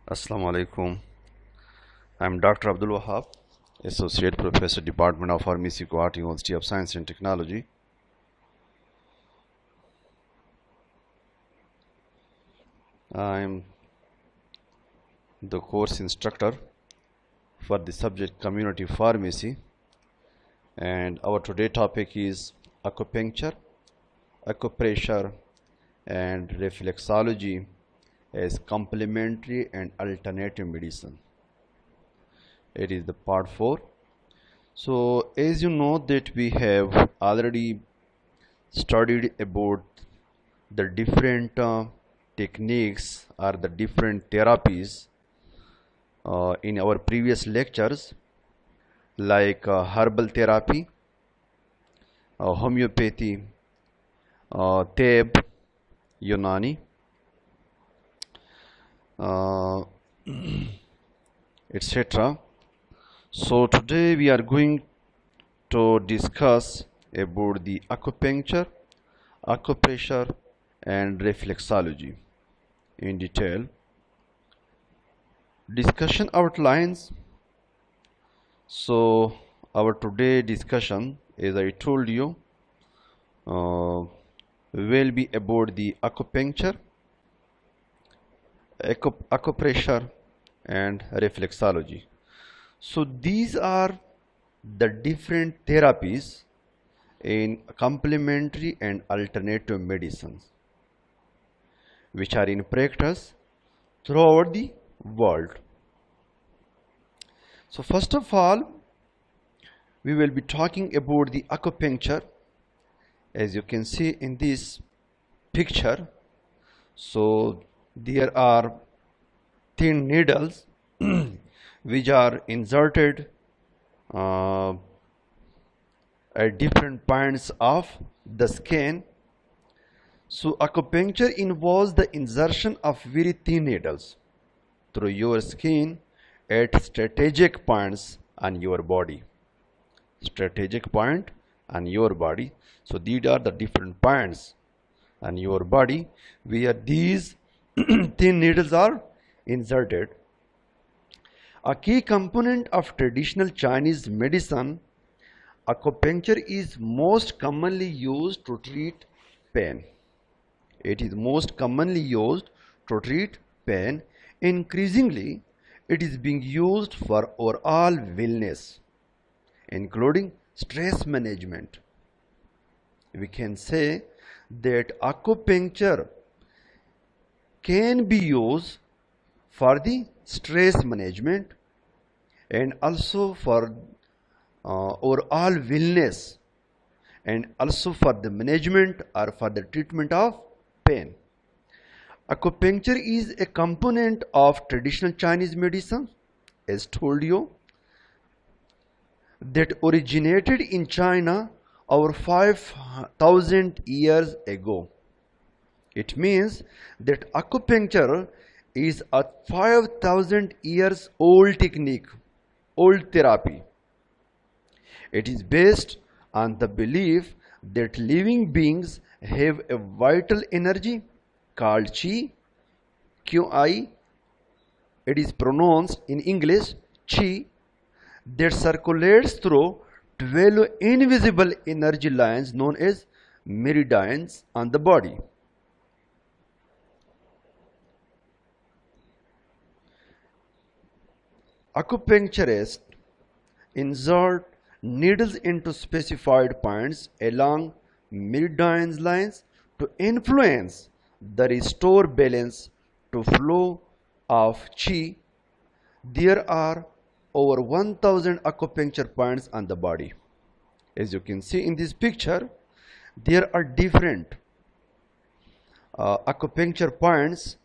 Assalamu alaikum. I'm Dr. Abdul Wahab, Associate Professor, Department of Pharmacy, Guwahati University of Science and Technology. I'm the course instructor for the subject Community Pharmacy, and our today topic is acupuncture, acupressure, and reflexology as complementary and alternative medicine. It is the part 4. So as you know that we have already studied about the different techniques or the different therapies in our previous lectures, like herbal therapy, homeopathy, Teb, Unani, uh, etc. So today we are going to discuss about the acupuncture, acupressure, and reflexology in detail. Discussion outlines. So our today discussion, as I told you, will be about the acupuncture, acupressure, and reflexology. So these are the different therapies in complementary and alternative medicines which are in practice throughout the world. So first of all, we will be talking about the acupuncture. As you can see in this picture, so there are thin needles which are inserted uh, at different points of the skin. So acupuncture involves the insertion of very thin needles through your skin at strategic points on your body. Strategic point on your body. So these are the different points on your body where these thin needles are inserted. A key component of traditional Chinese medicine, acupuncture is most commonly used to treat pain. It is most commonly used to treat pain. Increasingly, it is being used for overall wellness, including stress management. We can say that acupuncture can be used for the stress management and also for overall wellness, and also for the management or for the treatment of pain. Acupuncture is a component of traditional Chinese medicine, as told you, that originated in China over 5,000 years ago. It means that acupuncture is a 5,000 years old technique, old therapy. It is based on the belief that living beings have a vital energy called qi, qi. It is pronounced in English qi, that circulates through 12 invisible energy lines known as meridians on the body. Acupuncturists insert needles into specified points along meridian lines to influence the restore balance to flow of qi. There are over 1000 acupuncture points on the body. As you can see in this picture, there are different acupuncture points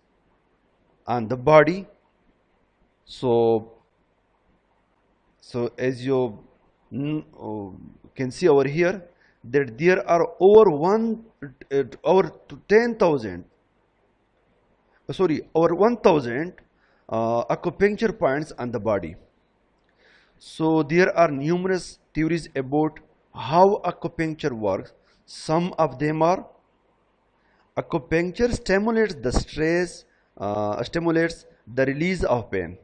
on the body. So as you can see over here, that there are over 10,000, over 1000 acupuncture points on the body. So there are numerous theories about how acupuncture works. Some of them are: acupuncture stimulates the release of pain.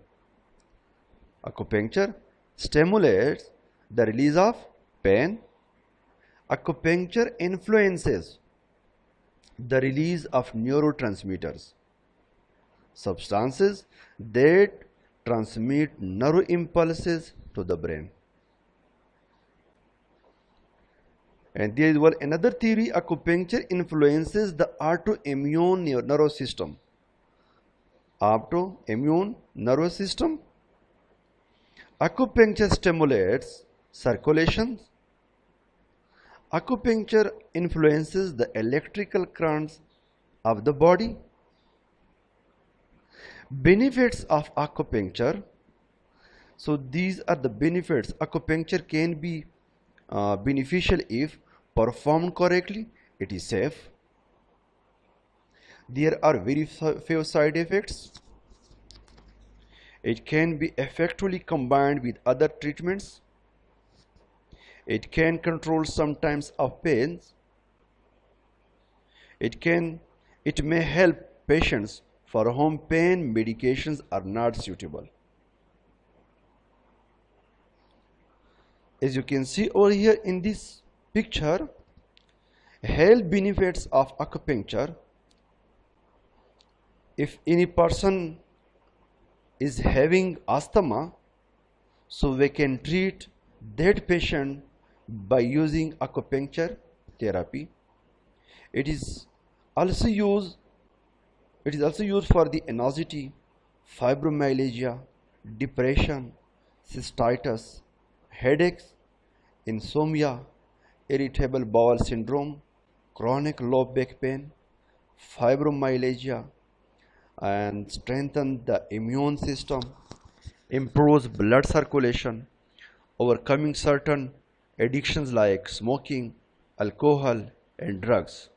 Acupuncture stimulates the release of pain. Acupuncture influences the release of neurotransmitters, substances that transmit nerve impulses to the brain. And there is one another theory: acupuncture influences the autoimmune nervous system. Autoimmune nervous system. Acupuncture stimulates circulation. Acupuncture influences the electrical currents of the body. Benefits of acupuncture. So these are the benefits. Acupuncture can be beneficial if performed correctly. It is safe. There are very few side effects. It can be effectively combined with other treatments. It can control some types of pains. It may help patients for whom pain medications are not suitable. As you can see over here in this picture, health benefits of acupuncture. If any person is having asthma, so we can treat that patient by using acupuncture therapy. It is also used for the anxiety, fibromyalgia, depression, cystitis, headaches, insomnia, irritable bowel syndrome, chronic low back pain, fibromyalgia, and strengthen the immune system, improves blood circulation, overcoming certain addictions like smoking, alcohol, and drugs.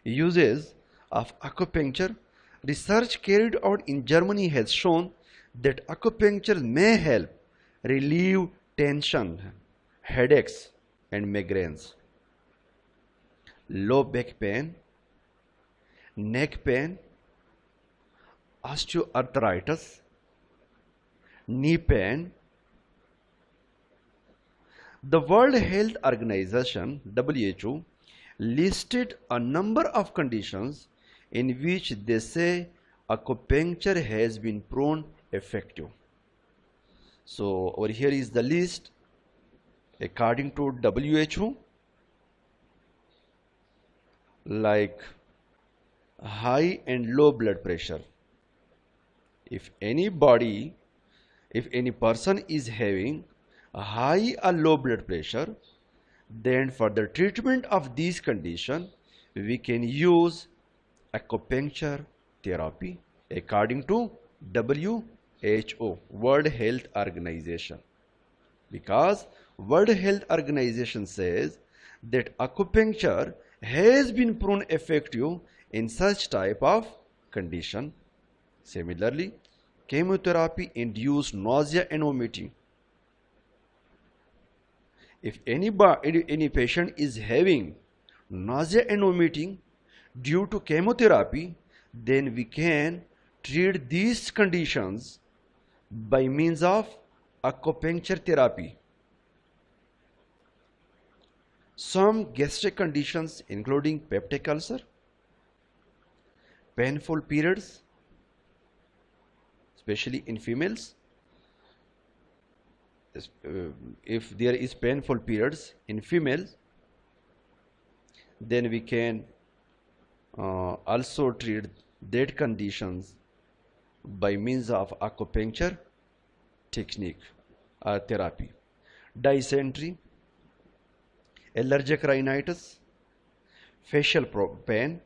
Uses of acupuncture. Research carried out in Germany has shown that acupuncture may help relieve tension, headaches, and migraines. Low back pain, neck pain, osteoarthritis, knee pain. The World Health Organization (WHO) listed a number of conditions in which they say acupuncture has been proven effective. So over here is the list according to WHO, like high and low blood pressure. If any person is having a high or low blood pressure, then for the treatment of these conditions, we can use acupuncture therapy according to WHO, World Health Organization. Because World Health Organization says that acupuncture has been proven effective in such type of condition. Similarly, chemotherapy induced nausea and vomiting. If any patient is having nausea and vomiting due to chemotherapy, then we can treat these conditions by means of acupuncture therapy. Some gastric conditions including peptic ulcer, painful periods, especially in females. If there is painful periods in females, then we can also treat that conditions by means of acupuncture technique or therapy. Dysentery, allergic rhinitis, facial pain,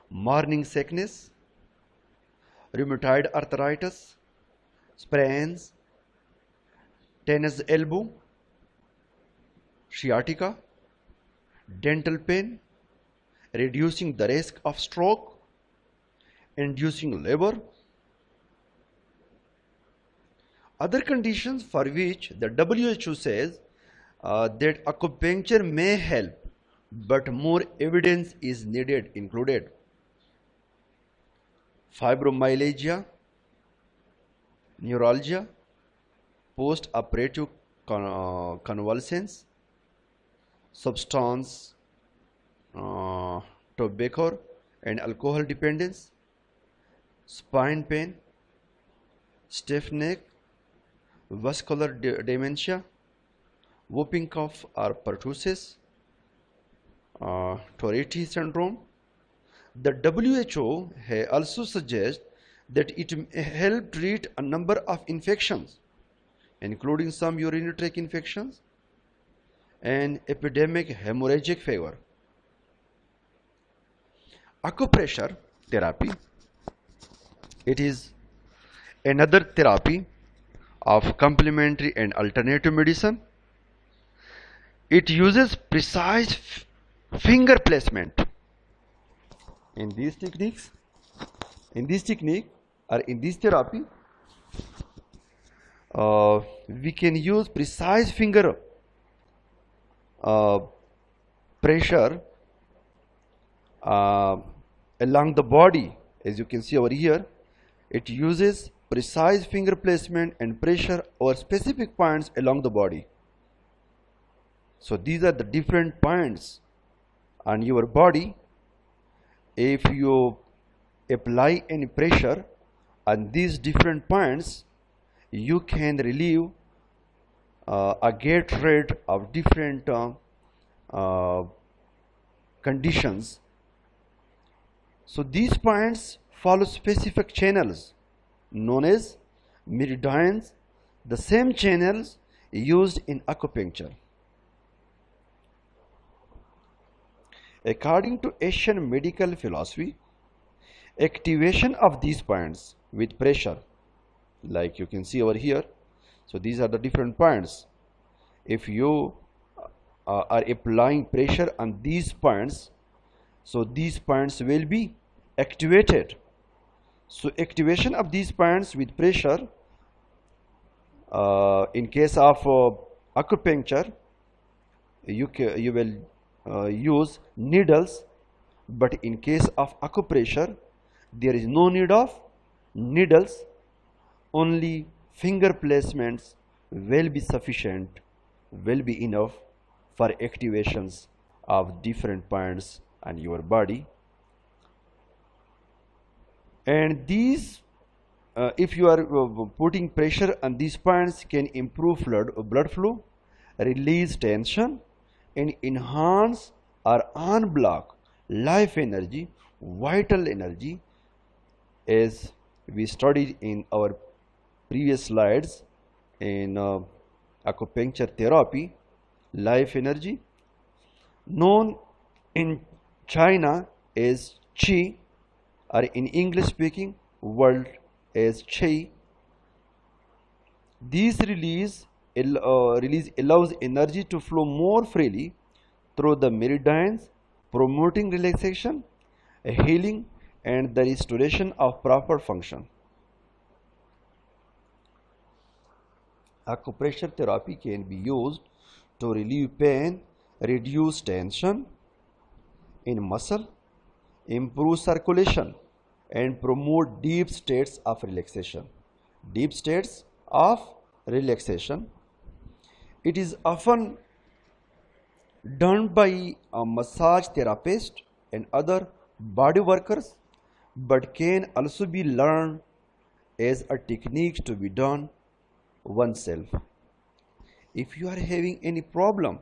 morning sickness, rheumatoid arthritis, sprains, tennis elbow, sciatica, dental pain, reducing the risk of stroke, inducing labor. Other conditions for which the WHO says that acupuncture may help but more evidence is needed, included fibromyalgia, neuralgia, post-operative convulsions, substance, tobacco and alcohol dependence, spine pain, stiff neck, vascular dementia, whooping cough or pertussis, Tourette syndrome. The WHO also suggests that it may help treat a number of infections, including some urinary tract infections and epidemic hemorrhagic fever. Acupressure therapy, it is another therapy of complementary and alternative medicine. It uses precise finger placement. In these technique or in this therapy, we can use precise finger pressure along the body. As you can see over here, it uses precise finger placement and pressure over specific points along the body. So these are the different points on your body. If you apply any pressure on these different points, you can relieve or get rid of different conditions. So these points follow specific channels known as meridians, the same channels used in acupuncture. According to Asian medical philosophy, activation of these points with pressure, like you can see over here, so these are the different points. If you are applying pressure on these points, so these points will be activated. So activation of these points with pressure, in case of acupuncture, you will use needles, but in case of acupressure there is no need of needles, only finger placements will be sufficient, will be enough for activations of different points on your body. And these if you are putting pressure on these points, can improve blood flow, release tension and enhance or unblock life energy, vital energy, as we studied in our previous slides in acupuncture therapy. Life energy, known in China as Qi, or in English speaking world as Qi. This release allows energy to flow more freely through the meridians, promoting relaxation, healing and the restoration of proper function. Acupressure therapy can be used to relieve pain, reduce tension in muscle, improve circulation and promote deep states of relaxation. Deep states of relaxation. It is often done by a massage therapist and other body workers, but can also be learned as a technique to be done oneself. If you are having any problem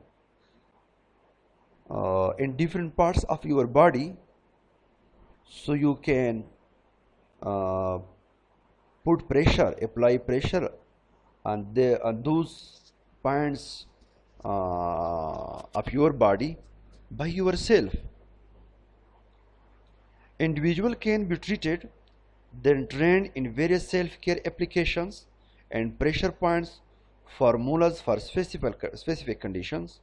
in different parts of your body, so you can put pressure, apply pressure on those points of your body by yourself. Individual can be treated, then trained in various self-care applications and pressure points formulas for specific conditions.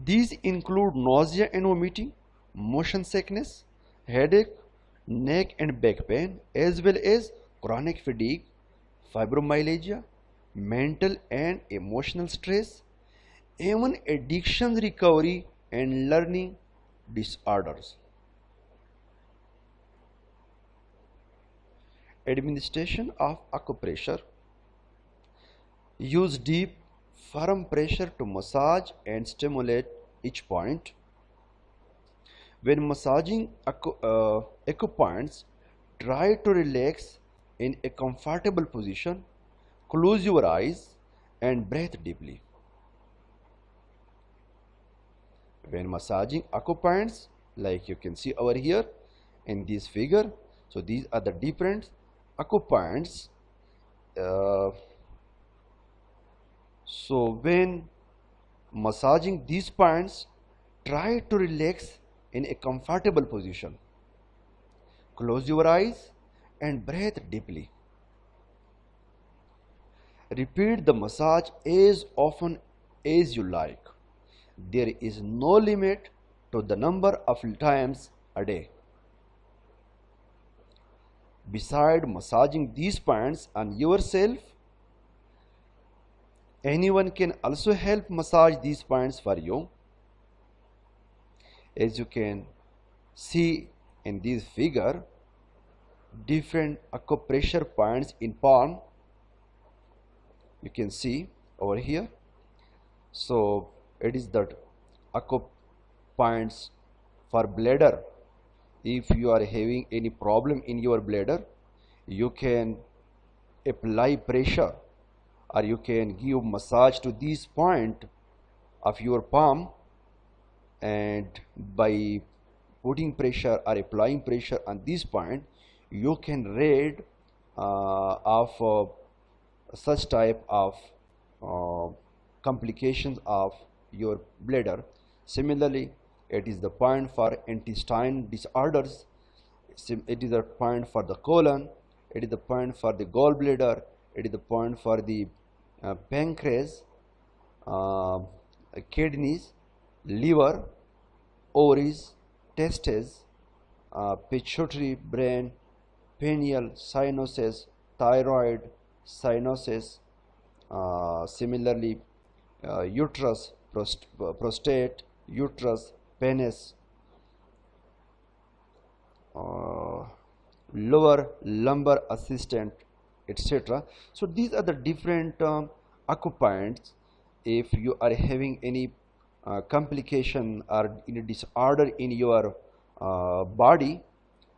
These include nausea and vomiting, motion sickness, headache, neck and back pain, as well as chronic fatigue, fibromyalgia, mental and emotional stress, even addiction recovery and learning disorders. Administration of acupressure. Use deep, firm pressure to massage and stimulate each point. When massaging acupoints, try to relax in a comfortable position, close your eyes and breathe deeply. When massaging acupoints, like you can see over here in this figure, so these are the different acupoints. So when massaging these points, try to relax in a comfortable position. Close your eyes and breathe deeply. Repeat the massage as often as you like. There is no limit to the number of times a day. Besides massaging these points on yourself, anyone can also help massage these points for you. As you can see in this figure, different acupressure points in palm, you can see over here. So it is that acupoints for bladder. If you are having any problem in your bladder, you can apply pressure or you can give massage to this point of your palm, and by putting pressure or applying pressure on this point, you can rid of such type of complications of your bladder. Similarly, it is the point for intestine disorders, it is the point for the colon, it is the point for the gallbladder, it is the point for the pancreas, kidneys, liver, ovaries, testes, pituitary, brain, pineal, sinuses, thyroid, sinuses, similarly uterus, prostate, uterus, penis, lower lumbar assistant, etc. So these are the different acupoints. If you are having any complication or any disorder in your body,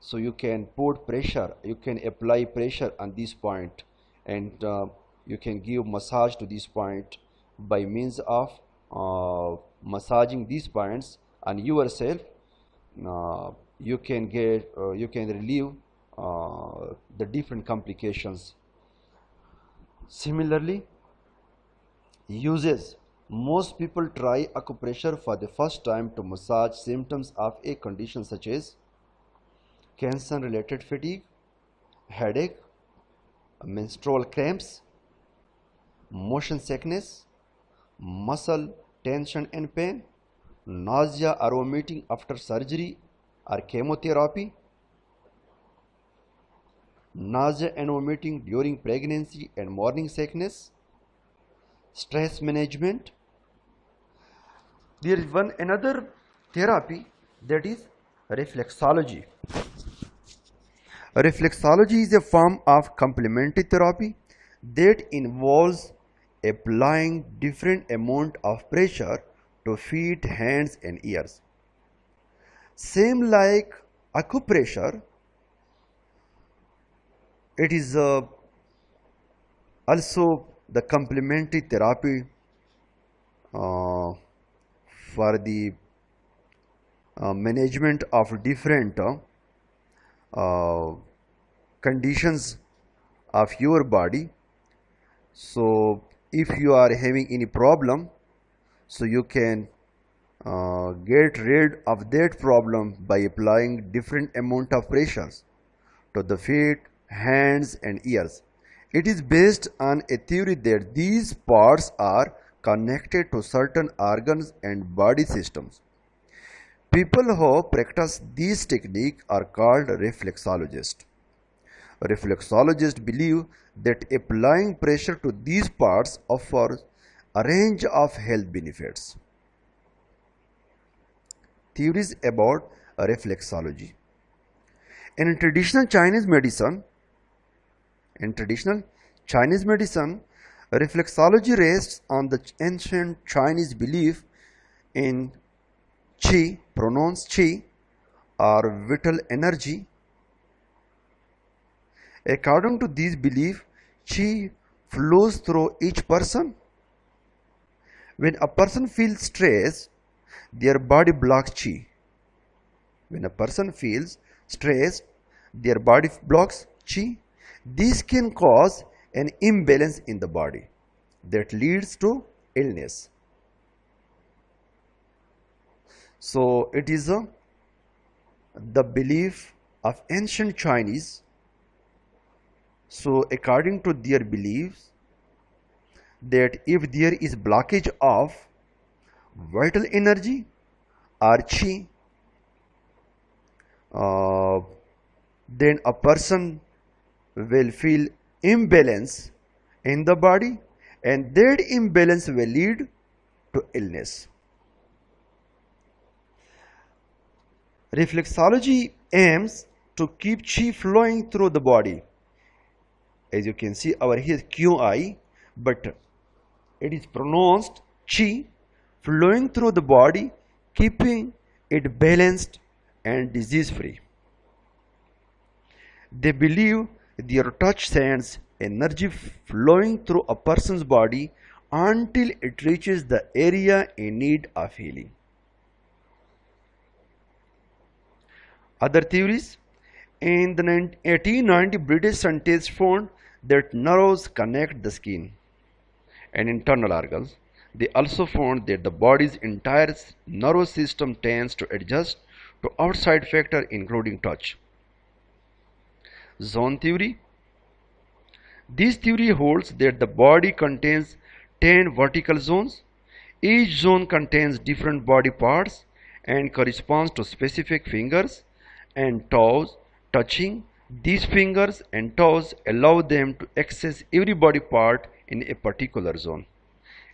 so you can put pressure, you can apply pressure on this point, and you can give massage to this point by means of massaging these points on yourself. You can relieve the different complications. Similarly, uses. Most people try acupressure for the first time to massage symptoms of a condition such as cancer related fatigue, headache, menstrual cramps, motion sickness, muscle tension and pain, nausea or vomiting after surgery or chemotherapy, nausea and vomiting during pregnancy and morning sickness, stress management. There is another therapy, that is reflexology. Reflexology is a form of complementary therapy that involves applying different amount of pressure to feet, hands and ears. Same like acupressure, it is also the complementary therapy for the management of different conditions of your body. So if you are having any problem, so you can get rid of that problem by applying different amount of pressures to the feet, hands and ears. It is based on a theory that these parts are connected to certain organs and body systems. People who practice this technique are called reflexologists. Reflexologists believe that applying pressure to these parts offers a range of health benefits. theories about reflexology. In traditional Chinese medicine, reflexology rests on the ancient Chinese belief in qi, pronounced qi, or vital energy. According to this belief, qi flows through each person. When a person feels stressed, their body blocks qi. When a person feels stressed, their body blocks qi. This can cause an imbalance in the body that leads to illness. So it is the belief of ancient Chinese. So according to their beliefs, that if there is blockage of vital energy or qi, then a person will feel imbalance in the body, and that imbalance will lead to illness. Reflexology aims to keep qi flowing through the body. As you can see over here, qi, but it is pronounced qi, flowing through the body, keeping it balanced and disease free. They believe their touch sends energy flowing through a person's body until it reaches the area in need of healing. Other theories: in the 1890, British scientists found that nerves connect the skin and internal organs. They also found that the body's entire nervous system tends to adjust to outside factors including touch. Zone theory. This theory holds that the body contains 10 vertical zones. Each zone contains different body parts and corresponds to specific fingers and toes. Touching these fingers and toes allow them to access every body part in a particular zone.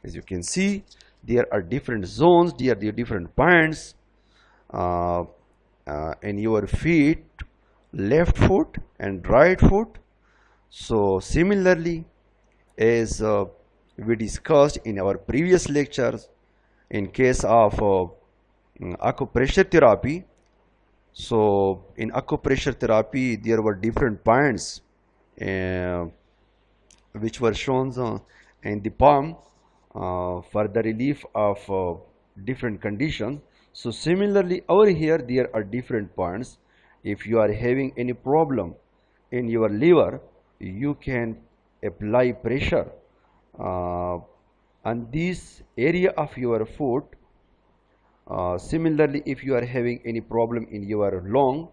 As you can see, there are different zones, there are different points in your feet, left foot and right foot. So similarly, as we discussed in our previous lectures, in case of acupressure therapy, so in acupressure therapy there were different points which were shown in the palm for the relief of different conditions. So similarly over here there are different points. If you are having any problem in your liver, you can apply pressure on this area of your foot. Similarly, if you are having any problem in your lung,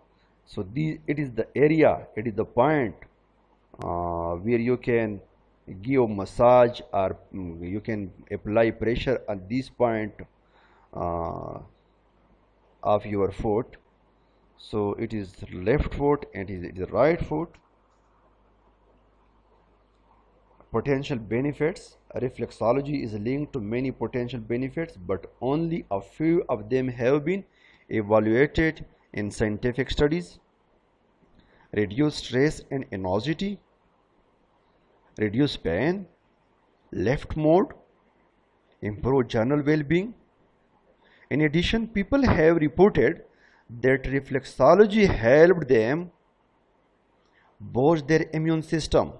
so it is the area, it is the point where you can give massage or you can apply pressure on this point of your foot. So it is left foot and it is right foot. Potential benefits. Reflexology is linked to many potential benefits, but only a few of them have been evaluated in scientific studies. Reduce stress and anxiety, reduce pain, left mode, improve general well-being. In addition, people have reported that reflexology helped them boost their immune system,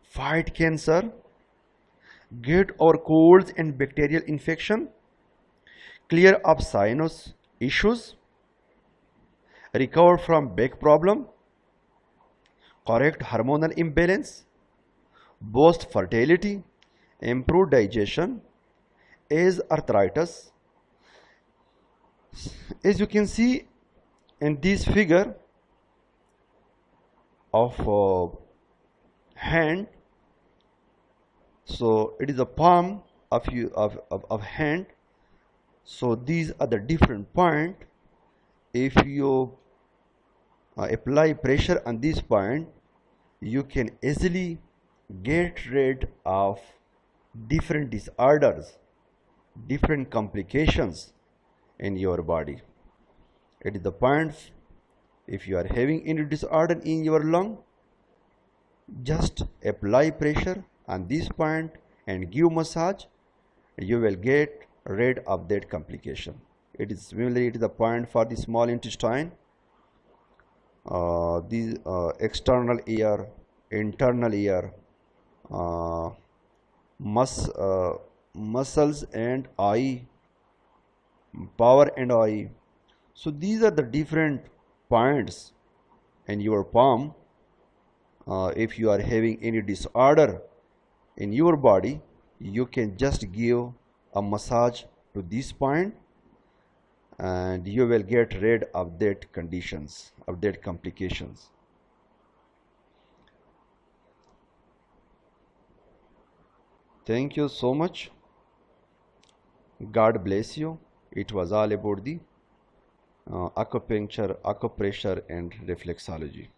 fight cancer, get over colds and bacterial infection, clear up sinus issues, recover from back problem, correct hormonal imbalance, boost fertility, improve digestion, ease arthritis. As you can see in this figure of hand, so it is a palm of hand. So these are the different points. If you apply pressure on this point, you can easily get rid of different disorders, different complications in your body. It is the point. If you are having any disorder in your lung, just apply pressure on this point and give massage. You will get rid of that complication. It is similarly, it is the point for the small intestine. These external ear, internal ear, uh, muscles and eye, power and eye. So these are the different points in your palm. If you are having any disorder in your body, you can just give a massage to this point and you will get rid of that conditions, of that complications. Thank you so much. God bless you. It was all about the acupuncture, acupressure and reflexology.